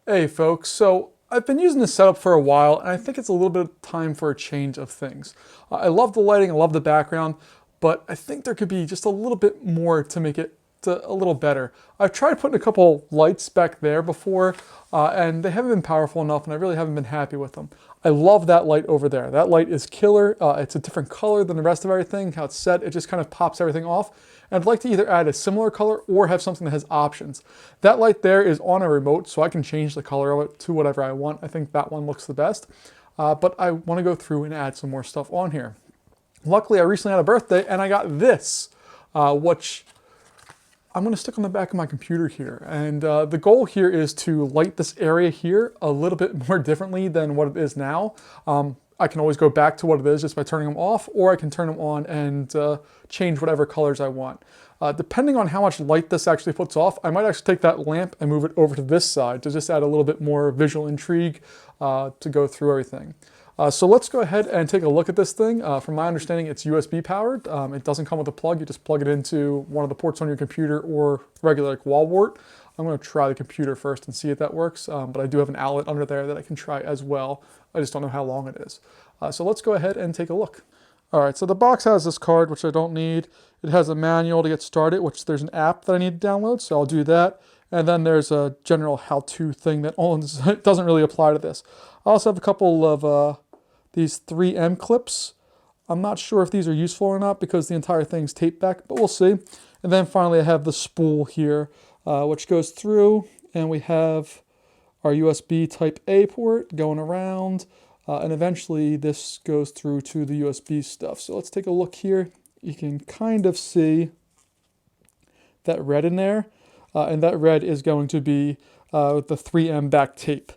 Hey folks, so I've been using this setup for a while and I think it's a little bit of time for a change of things. I love the lighting, I love the background, but I think there could be just a little bit more to make it a little better. I've tried putting a couple lights back there before and they haven't been powerful enough and I really haven't been happy with them. I love that light over there. That light is killer. It's a different color than the rest of everything. How it's set, it just kind of pops everything off. And I'd like to either add a similar color or have something that has options. That light there is on a remote, so I can change the color of it to whatever I want. I think that one looks the best. But I want to go through and add some more stuff on here. Luckily, I recently had a birthday and I got this, which I'm going to stick on the back of my computer here. And the goal here is to light this area here a little bit more differently than what it is now. I can always go back to what it is just by turning them off, or I can turn them on and change whatever colors I want. Depending on how much light this actually puts off, I might actually take that lamp and move it over to this side to just add a little bit more visual intrigue to go through everything. So let's go ahead and take a look at this thing. From my understanding, it's USB powered. It doesn't come with a plug. You just plug it into one of the ports on your computer or regular like wall wart. I'm going to try the computer first and see if that works, but I do have an outlet under there that I can try as well. I just don't know how long it is. So let's go ahead and take a look. All right, so the box has this card, which I don't need. It has a manual to get started, which there's an app that I need to download, so I'll do that. And then there's a general how-to thing that doesn't really apply to this. I also have a couple of these 3M clips. I'm not sure if these are useful or not because the entire thing's taped back, but we'll see. And then finally I have the spool here, which goes through, and we have our USB type A port going around, and eventually this goes through to the USB stuff. So let's take a look here. You can kind of see that red in there, and that red is going to be the 3M back tape.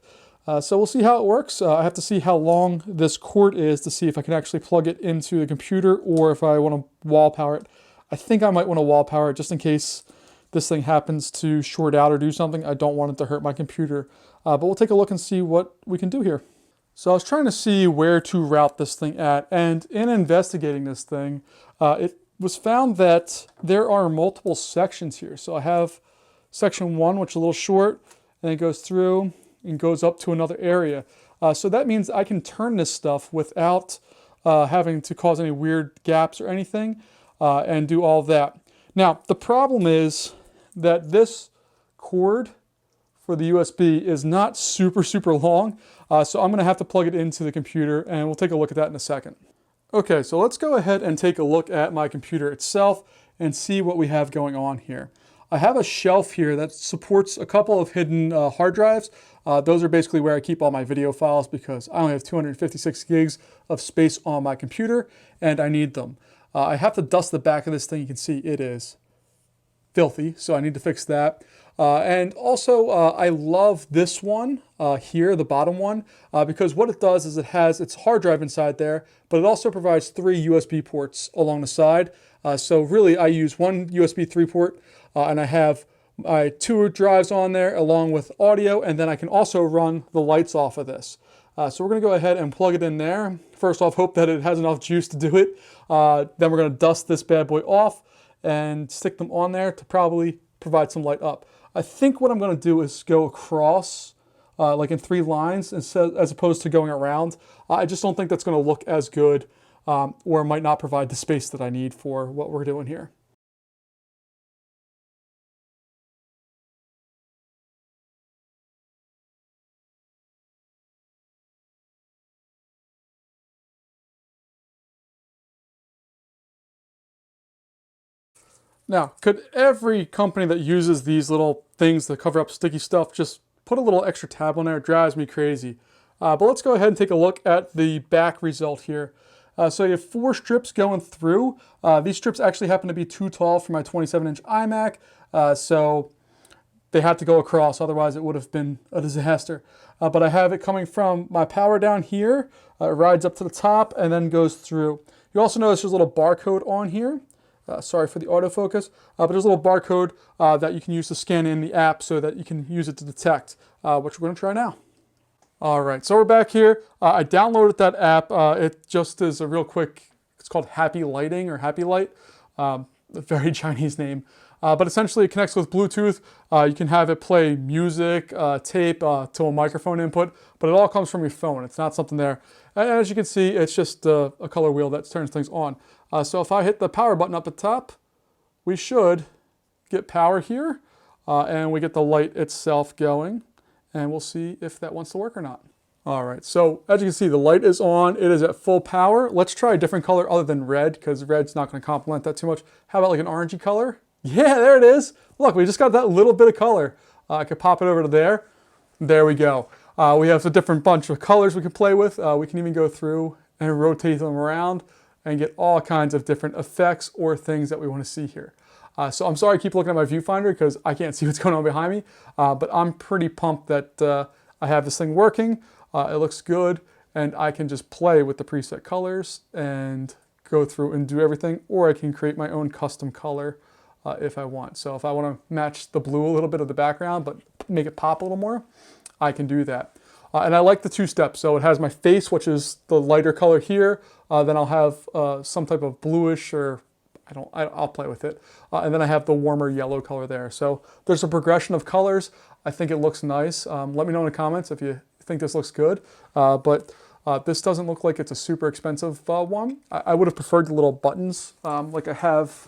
So we'll see how it works. I have to see how long this cord is to see if I can actually plug it into the computer or if I want to wall power it. I think I might want to wall power it just in case this thing happens to short out or do something. I don't want it to hurt my computer. But we'll take a look and see what we can do here. So I was trying to see where to route this thing at, and in investigating this thing, it was found that there are multiple sections here. So I have section 1, which is a little short, and it goes through and goes up to another area. So that means I can turn this stuff without having to cause any weird gaps or anything, and do all of that. Now, the problem is that this cord for the USB is not super long, so I'm going to have to plug it into the computer, and we'll take a look at that in a second. Okay, so let's go ahead and take a look at my computer itself and see what we have going on here. I have a shelf here that supports a couple of hidden hard drives. Those are basically where I keep all my video files because I only have 256 gigs of space on my computer and I need them. I have to dust the back of this thing. You can see it is filthy, so I need to fix that. And also, I love this one here, the bottom one, because what it does is it has its hard drive inside there, but it also provides 3 USB ports along the side. So really, I use one USB 3 port, and I have my 2 drives on there along with audio, and then I can also run the lights off of this. So we're going to go ahead and plug it in there. First off, hope that it has enough juice to do it. Then we're going to dust this bad boy off and stick them on there to probably provide some light up. I think what I'm going to do is go across like in 3 lines as opposed to going around. I just don't think that's going to look as good or might not provide the space that I need for what we're doing here. Now, could every company that uses these little things to cover up sticky stuff just put a little extra tab on there? It drives me crazy. But let's go ahead and take a look at the back result here. So you have 4 strips going through. These strips actually happen to be too tall for my 27-inch iMac, so they had to go across, otherwise it would have been a disaster. But I have it coming from my power down here, it rides up to the top and then goes through. You also notice there's a little barcode on here. Sorry for the autofocus, but there's a little barcode that you can use to scan in the app so that you can use it to detect, which we're going to try now. All right, so we're back here. I downloaded that app. It just is a real quick, it's called Happy Lighting or Happy Light, a very Chinese name. But essentially it connects with Bluetooth. You can have it play music, tape to a microphone input, but it all comes from your phone. It's not something there. And as you can see, it's just a color wheel that turns things on. So if I hit the power button up at the top, we should get power here, and we get the light itself going, and we'll see if that wants to work or not. All right, so as you can see, the light is on. It is at full power. Let's try a different color other than red, because red's not going to complement that too much. How about like an orangey color? Yeah, there it is. Look, we just got that little bit of color. I could pop it over to there. There we go. We have a different bunch of colors we can play with. We can even go through and rotate them around and get all kinds of different effects or things that we want to see here. So I'm sorry I keep looking at my viewfinder because I can't see what's going on behind me, but I'm pretty pumped that I have this thing working. It looks good, and I can just play with the preset colors and go through and do everything, or I can create my own custom color if I want. So if I want to match the blue a little bit of the background, but make it pop a little more, I can do that. And I like the two steps. So it has my face, which is the lighter color here. Then I'll have some type of bluish, or I'll play with it. And then I have the warmer yellow color there. So there's a progression of colors. I think it looks nice. Let me know in the comments if you think this looks good. But this doesn't look like it's a super expensive one. I would have preferred the little buttons like I have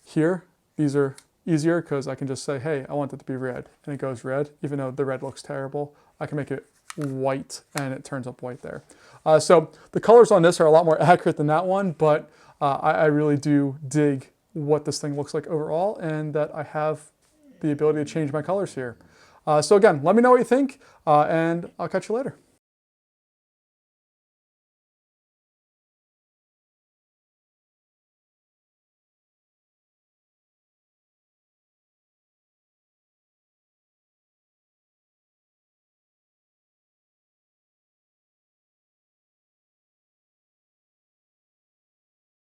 here. These are easier because I can just say, hey, I want it to be red, and it goes red, even though the red looks terrible. I can make it white, and it turns up white there. So the colors on this are a lot more accurate than that one, but I really do dig what this thing looks like overall, and that I have the ability to change my colors here. So again, let me know what you think, and I'll catch you later.